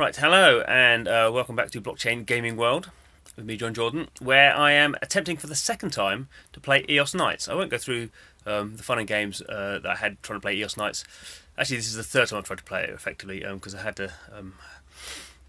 Right, hello and welcome back to Blockchain Gaming World with me, Jon Jordan, where I am attempting for the second time to play EOS Knights. I won't go through the fun and games that I had trying to play EOS Knights. Actually, this is the third time I've tried to play it effectively because I had to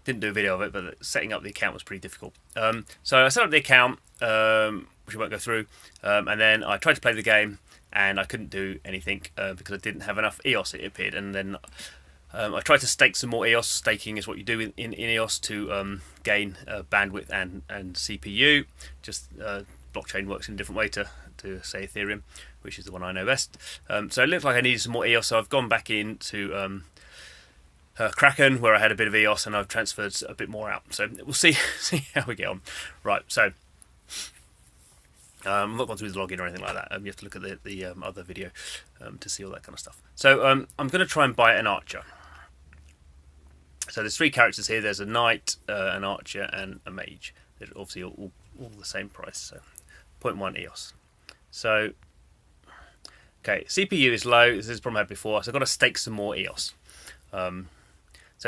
didn't do a video of it, but setting up the account was pretty difficult. So I set up the account, which I won't go through, and then I tried to play the game and I couldn't do anything because I didn't have enough EOS, it appeared, and then I tried to stake some more EOS. Staking is what you do in EOS to gain bandwidth and CPU. Just blockchain works in a different way to say Ethereum, which is the one I know best. So it looked like I needed some more EOS, so I've gone back into Kraken, where I had a bit of EOS, and I've transferred a bit more out. So we'll see how we get on. Right, so I'm not going through the login or anything like that. You have to look at the other video to see all that kind of stuff. So I'm going to try and buy an archer. So there's three characters here. There's a knight, an archer, and a mage. They're obviously all the same price. So 0.1 EOS. So okay, CPU is low. This is a problem I had before. So I've got to stake some more EOS. So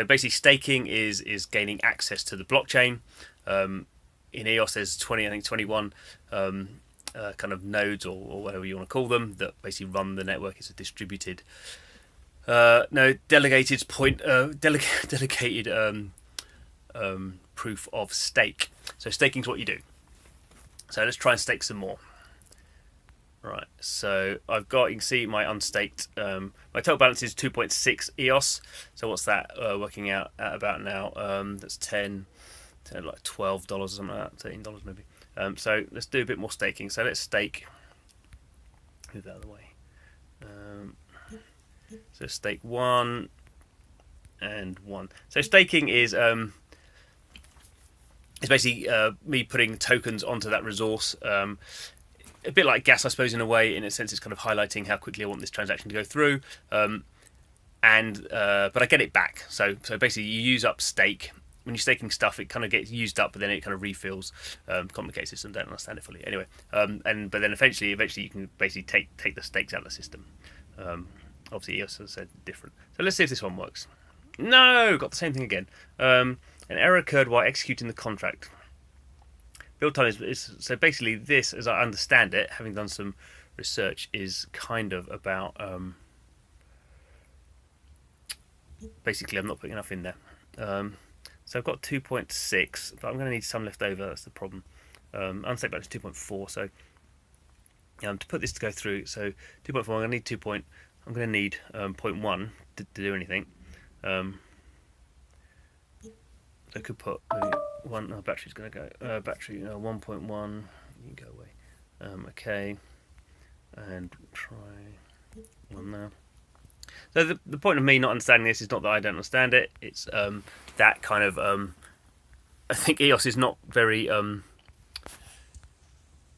basically, staking is gaining access to the blockchain. In EOS, there's 21 kind of nodes or whatever you want to call them that basically run the network. It's a distributed. Delegated proof of stake. So staking is what you do. So let's try and stake some more. Right, so I've got, you can see my unstaked, my total balance is 2.6 EOS. So what's that working out at about now? That's like $12 or something like that, $13 maybe. So let's do a bit more staking. So let's stake, move that out of the way. So stake 1 and 1. So staking is basically me putting tokens onto that resource. A bit like gas, I suppose, in a way. In a sense, it's kind of highlighting how quickly I want this transaction to go through. But I get it back. So basically, you use up stake. When you're staking stuff, it kind of gets used up, but then it kind of refills. Complicated system, don't understand it fully. Anyway, but then eventually you can basically take the stakes out of the system. Obviously, EOS has said different. So let's see if this one works. No, got the same thing again. An error occurred while executing the contract. Build time is so basically this, as I understand it, having done some research, is kind of about. Basically, I'm not putting enough in there. So I've got 2.6, but I'm going to need some left over. That's the problem. Unstake balance is 2.4. So to put this to go through, so 2.4, I'm going to need 2. I'm going to need 0.1 to do anything. I could put maybe one. Oh, battery's going to go. Battery 1.1. You can go away. Okay, and try one now. So the point of me not understanding this is not that I don't understand it. It's that kind of. I think EOS is not very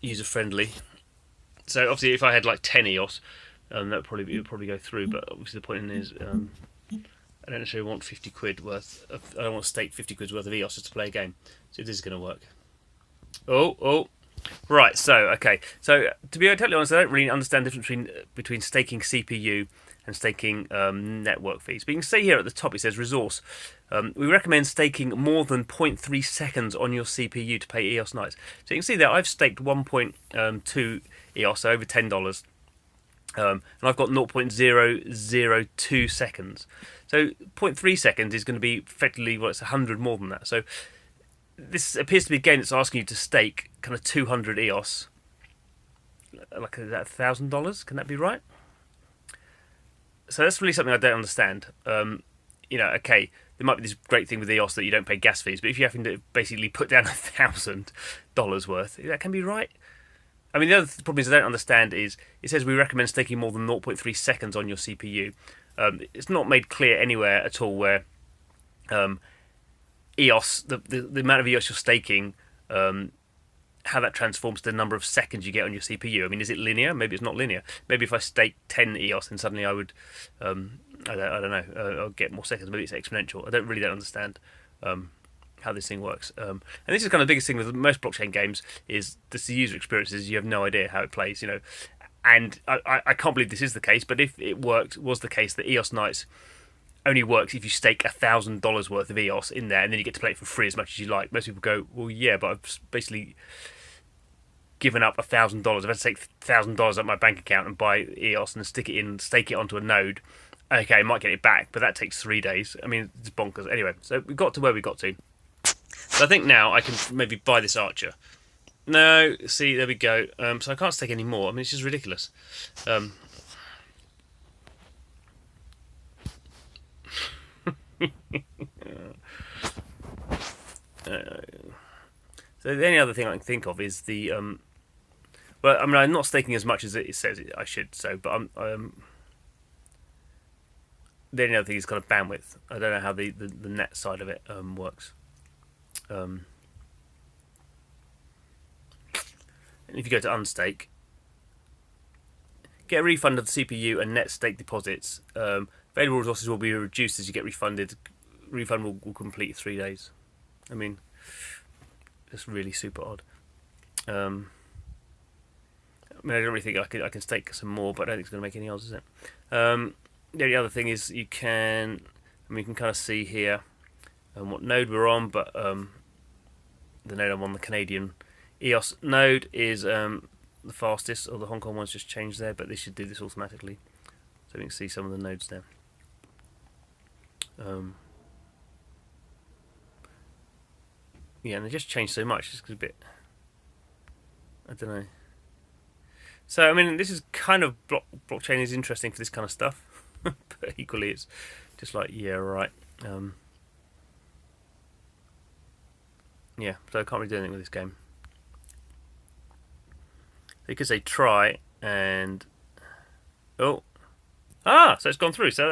user friendly. So obviously, if I had like 10 EOS. That would probably go through, but obviously the point is I don't necessarily want 50 quid worth I don't want to stake 50 quid worth of EOS just to play a game. So this is going to work. Right, so okay, so to be totally honest, I don't really understand the difference between staking CPU and staking network fees. But you can see here at the top it says resource. We recommend staking more than 0.3 seconds on your CPU to pay EOS Knights. So you can see that I've staked 1.2 EOS, so over $10. And I've got 0.002 seconds. So 0.3 seconds is going to be effectively, it's 100 more than that. So this appears to be a game that's asking you to stake kind of 200 EOS. Like, is that $1,000? Can that be right? So that's really something I don't understand. Okay, there might be this great thing with EOS that you don't pay gas fees, but if you have to basically put down $1,000 worth, that can be right. I mean, the other problem is I don't understand is it says we recommend staking more than 0.3 seconds on your CPU. It's not made clear anywhere at all where EOS, the amount of EOS you're staking, how that transforms to the number of seconds you get on your CPU. I mean, is it linear? Maybe it's not linear. Maybe if I stake 10 EOS, then suddenly I would, I don't know, I'll get more seconds. Maybe it's exponential. I don't understand how this thing works. And this is kind of the biggest thing with most blockchain games is the user experiences. You have no idea how it plays, And I can't believe this is the case, but if it was the case that EOS Knights only works if you stake $1,000 worth of EOS in there, and then you get to play it for free as much as you like. Most people go, well, yeah, but I've basically given up $1,000. I've had to take $1,000 out of my bank account and buy EOS and stick it in, stake it onto a node. Okay, I might get it back, but that takes 3 days. I mean, it's bonkers. Anyway, so we got to where we got to. So I think now I can maybe buy this archer. No, see, there we go. So I can't stake any more. I mean, it's just ridiculous. So the only other thing I can think of is the well, I mean, I'm not staking as much as it says I should. So, but the only other thing is kind of bandwidth. I don't know how the net side of it works. And if you go to unstake, get a refund of the CPU and net stake deposits. Available resources will be reduced as you get refunded. Refund will complete 3 days. I mean, it's really super odd. I mean, I don't really think I can stake some more, but I don't think it's going to make any odds, is it? The only other thing is you can, I mean, you can kind of see here what node we're on, but the node I'm on, the Canadian EOS node, is the fastest, or the Hong Kong one's just changed there, but they should do this automatically. So we can see some of the nodes there. Yeah, and they just changed so much. It's a bit, I don't know. So I mean, this is kind of blockchain is interesting for this kind of stuff, but equally it's just like, yeah, right. Yeah, so I can't really do anything with this game. So you could say try and so it's gone through. So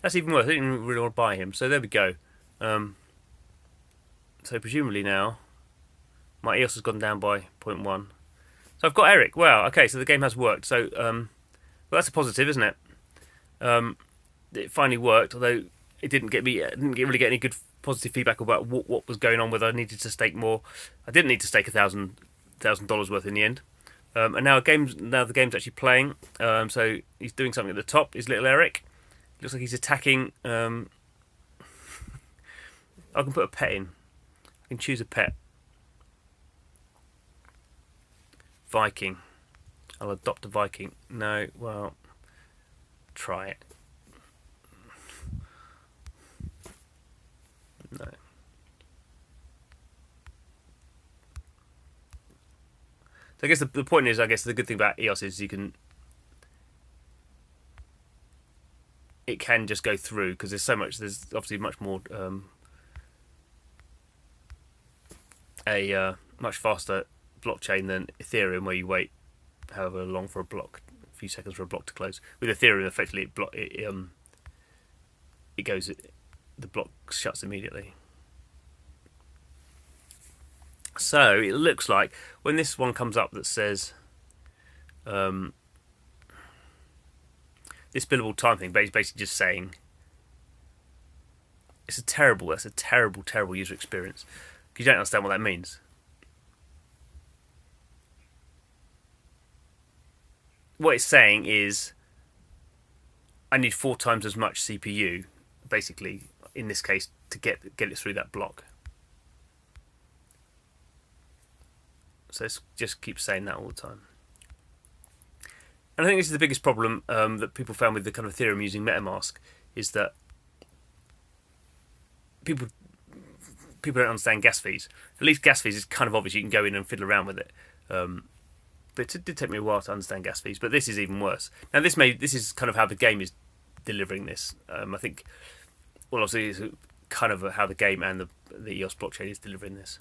that's even worse. I didn't really want to buy him. So there we go. So presumably now my EOS has gone down by 0.1. So I've got Eric. Wow. Okay, so the game has worked. So well, that's a positive, isn't it? It finally worked, although it didn't really get any good positive feedback about what was going on. Whether I needed to stake more. I didn't need to stake $1,000 worth in the end. And now the game's actually playing. So he's doing something at the top. Is little Eric? Looks like he's attacking. I can put a pet in. I can choose a pet. Viking. I'll adopt a Viking. No, well, try it. No. So I guess the point is, I guess the good thing about EOS is it can just go through because there's obviously much more much faster blockchain than Ethereum, where you wait however long for a few seconds for a block to close. With Ethereum, effectively the block shuts immediately. So it looks like when this one comes up that says this billable time thing, basically just saying that's a terrible user experience because you don't understand what that means. What it's saying is I need 4 times as much CPU, basically, in this case, to get it through that block. So it just keeps saying that all the time. And I think this is the biggest problem that people found with the kind of Ethereum using MetaMask, is that people don't understand gas fees. At least gas fees is kind of obvious. You can go in and fiddle around with it. But it did take me a while to understand gas fees. But this is even worse. Now this is kind of how the game is delivering this. I think, well, obviously it's kind of how the game and the EOS blockchain is delivering this.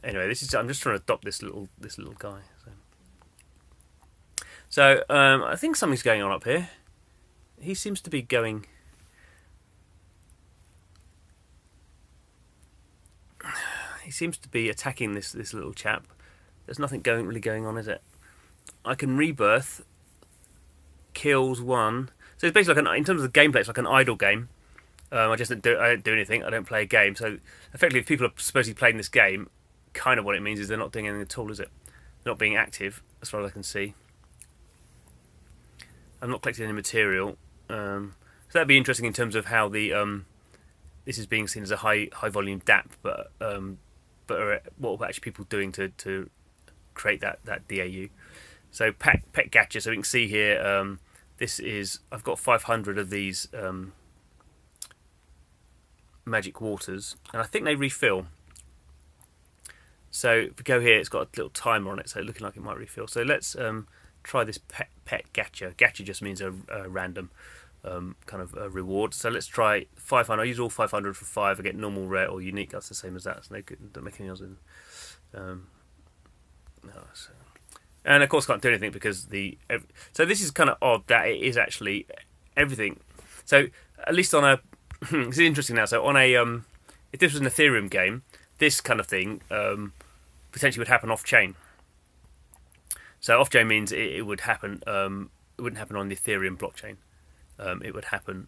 Anyway, I'm just trying to adopt this little guy. So I think something's going on up here. He seems to be going. He seems to be attacking this little chap. There's nothing really going on, is it? I can rebirth. Kills 1. So it's basically like in terms of the gameplay, it's like an idle game. I don't do anything. I don't play a game. So effectively, if people are supposedly playing this game, kind of what it means is they're not doing anything at all, is it? They're not being active, as far as I can see. I'm not collecting any material. So that'd be interesting in terms of how the this is being seen as a high volume DApp, but what are actually people doing to create that DAU? So pet gacha. So we can see here. This is I've got 500 of these magic waters, and I think they refill. So if we go here, it's got a little timer on it, so looking like it might refill. So let's try this pet gacha. Gacha just means a random kind of a reward. So let's try 500. I use all 500 for 5. I get normal, rare, or unique. That's the same as that. So they don't make any odds in. No, so. And of course, can't do anything because so this is kind of odd that it is actually everything. So at least on a it's interesting now. So on a if this was an Ethereum game, this kind of thing potentially would happen off chain. So off chain means it would happen. It wouldn't happen on the Ethereum blockchain. It would happen.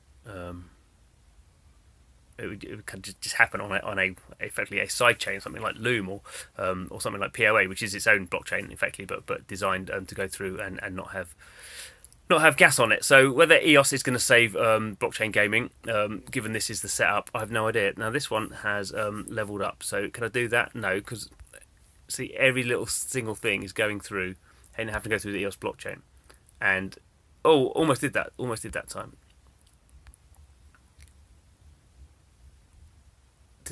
It would kind of just happen on a effectively a side chain, something like Loom or something like POA, which is its own blockchain, effectively, but designed to go through and not have gas on it. So whether EOS is going to save blockchain gaming, given this is the setup, I have no idea. Now this one has leveled up, so can I do that? No, because see every little single thing is going through and have to go through the EOS blockchain, and almost did that time.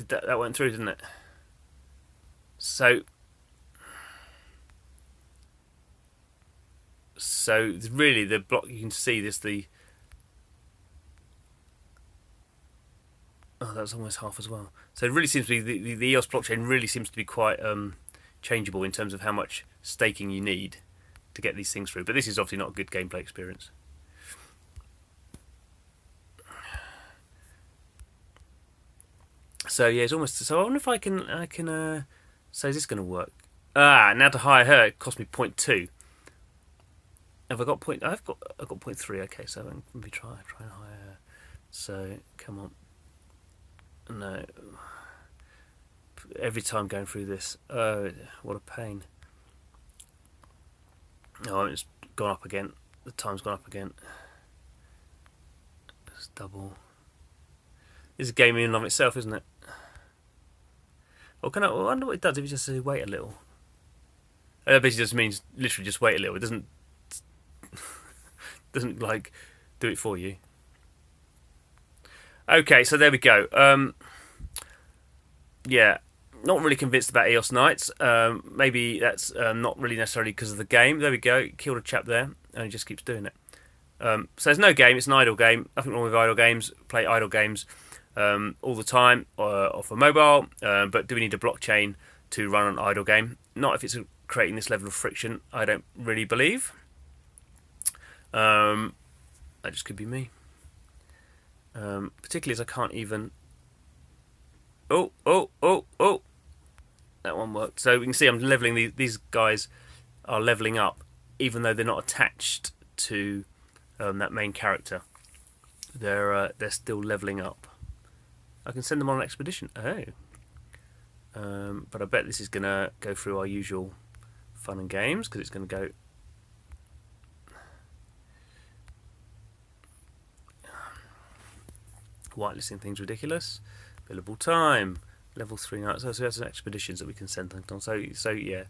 That went through, didn't it? So really the block, you can see this, that's almost half as well. So it really seems to be the EOS blockchain really seems to be quite changeable in terms of how much staking you need to get these things through. But this is obviously not a good gameplay experience. So yeah, it's almost. So I wonder if I can. So is this going to work? Now to hire her, it cost me 0.2. Have I got point? I've got 0.3. Okay, so let me try and hire her. So come on. No. Every time going through this. Oh, what a pain. Oh, it's gone up again. The time's gone up again. It's double. This is a game in and of itself, isn't it? Or I wonder what it does if you just say wait a little. That basically just means literally just wait a little. It doesn't like do it for you. Okay, so there we go. Yeah, not really convinced about EOS Knights. Maybe that's not really necessarily because of the game. There we go. Killed a chap there, and he just keeps doing it. So there's no game. It's an idle game. Nothing wrong with idle games. Play idle games all the time or for mobile. But do we need a blockchain to run an idle game? Not if it's creating this level of friction. I don't really believe. That just could be me. Particularly as I can't even. Oh! That one worked. So we can see I'm leveling these guys are leveling up, even though they're not attached to that main character. They're still leveling up. I can send them on an expedition. But I bet this is gonna go through our usual fun and games because it's gonna go. Whitelisting things ridiculous. Billable time. Level 3 nights. So there's expeditions that we can send things on. So yeah.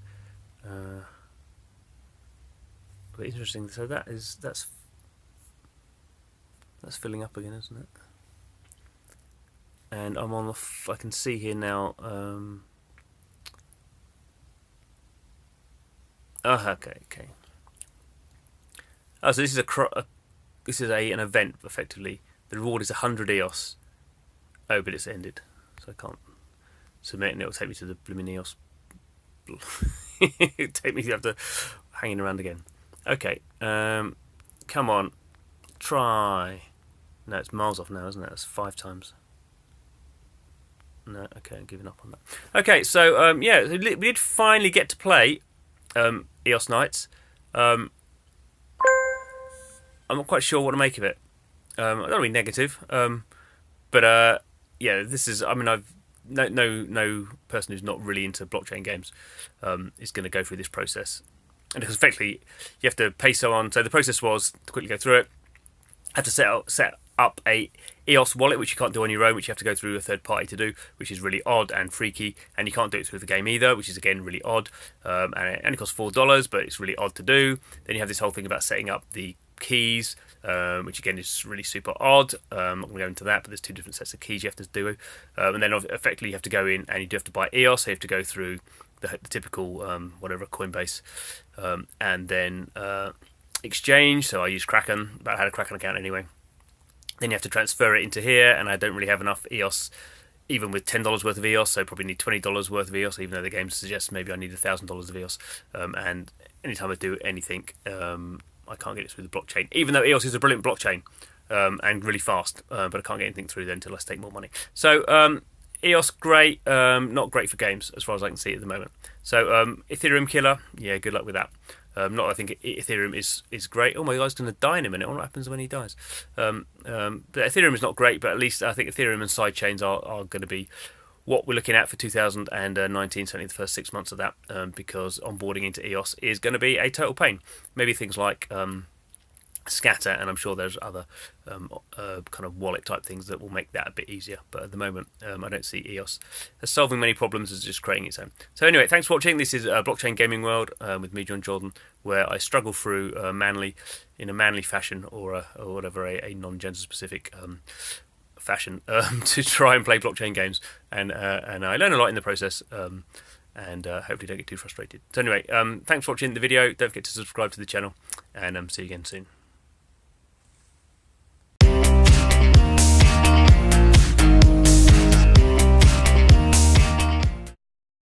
But interesting. So that's filling up again, isn't it? And I'm on I can see here now. Okay. Oh, so this is an event effectively. The reward is 100 EOS. Oh, but it's ended, so I can't submit, and it'll take me to the blooming EOS. It'll take me after hanging around again. Okay, come on, try. No, it's miles off now, isn't it? That's 5 times. No, okay, I'm giving up on that. Okay, so yeah, we did finally get to play EOS Knights. I'm not quite sure what to make of it. I don't want to be negative, but yeah, this is. I mean, I've no person who's not really into blockchain games is going to go through this process, and because effectively you have to pay someone. So the process was to quickly go through it, had to set up a EOS wallet, which you can't do on your own, which you have to go through a third party to do, which is really odd and freaky. And you can't do it through the game either, which is again really odd. And it only costs $4, but it's really odd to do. Then you have this whole thing about setting up the keys, which again is really super odd. I'm not going to go into that, but there's 2 different sets of keys you have to do. And then effectively you have to go in and you do have to buy EOS, so you have to go through the typical whatever Coinbase, and then exchange. So I use Kraken, but I had a Kraken account anyway. Then you have to transfer it into here, and I don't really have enough EOS, even with $10 worth of EOS, so probably need $20 worth of EOS, even though the game suggests maybe I need $1,000 of EOS. And anytime I do anything, I can't get it through the blockchain, even though EOS is a brilliant blockchain and really fast, but I can't get anything through there until I stake more money. So EOS, great, not great for games as far as I can see at the moment. So Ethereum killer, yeah, good luck with that. I think Ethereum is great. Oh, my guy's going to die in a minute. What happens when he dies? But Ethereum is not great, but at least I think Ethereum and sidechains are going to be what we're looking at for 2019, certainly the first 6 months of that, because onboarding into EOS is going to be a total pain. Maybe things like Scatter, and I'm sure there's other kind of wallet type things that will make that a bit easier, but at the moment I don't see EOS as solving many problems, as just creating its own. So anyway, thanks for watching. This is Blockchain Gaming World with me, Jon Jordan, where I struggle through in a manly fashion, or whatever, a non-gender specific fashion, to try and play blockchain games, and I learn a lot in the process, and hopefully don't get too frustrated. So anyway, thanks for watching the video. Don't forget to subscribe to the channel, and see you again soon.